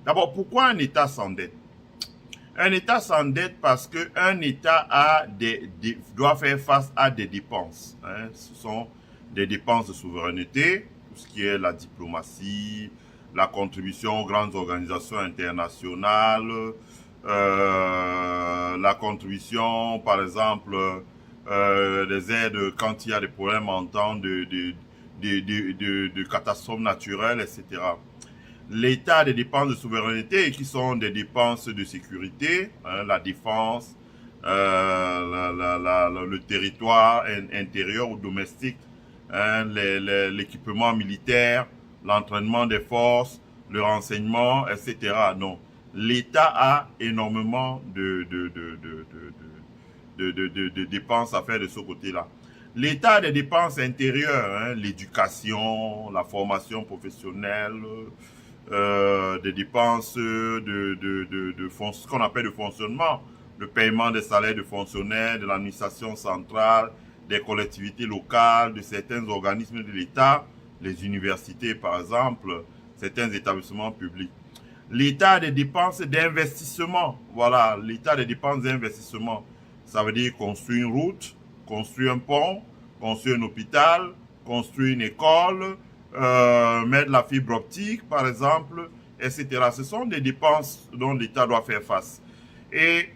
D'abord, pourquoi un État s'endette? Un État s'endette parce qu'un État doit faire face à des dépenses. Hein. Ce sont des dépenses de souveraineté, tout ce qui est la diplomatie, la contribution aux grandes organisations internationales, la contribution, par exemple, des aides quand il y a des problèmes en temps de catastrophes naturelles, etc. L'État a des dépenses de souveraineté qui sont des dépenses de sécurité, hein, la défense, le territoire intérieur ou domestique, hein, l'équipement militaire, l'entraînement des forces, le renseignement, etc. Non, l'État a énormément de dépenses à faire de ce côté-là. L'État a des dépenses intérieures, hein, l'éducation, la formation professionnelle, des dépenses ce qu'on appelle de fonctionnement, le paiement des salaires de fonctionnaires, de l'administration centrale, des collectivités locales, de certains organismes de l'État, les universités par exemple, certains établissements publics. L'État a des dépenses d'investissement. Voilà, l'État a des dépenses d'investissement. Ça veut dire construire une route, construire un pont, construire un hôpital, construire une école, mettre la fibre optique, par exemple, etc. Ce sont des dépenses dont l'État doit faire face. Et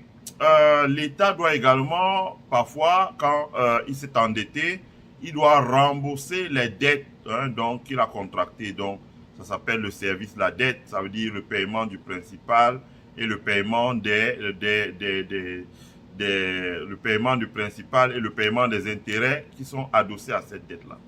l'État doit également, parfois, quand il s'est endetté, il doit rembourser les dettes, hein, donc qu'il a contractées. Donc, ça s'appelle le service de la dette. Ça veut dire le paiement du principal et le paiement le paiement du principal et le paiement des intérêts qui sont adossés à cette dette-là.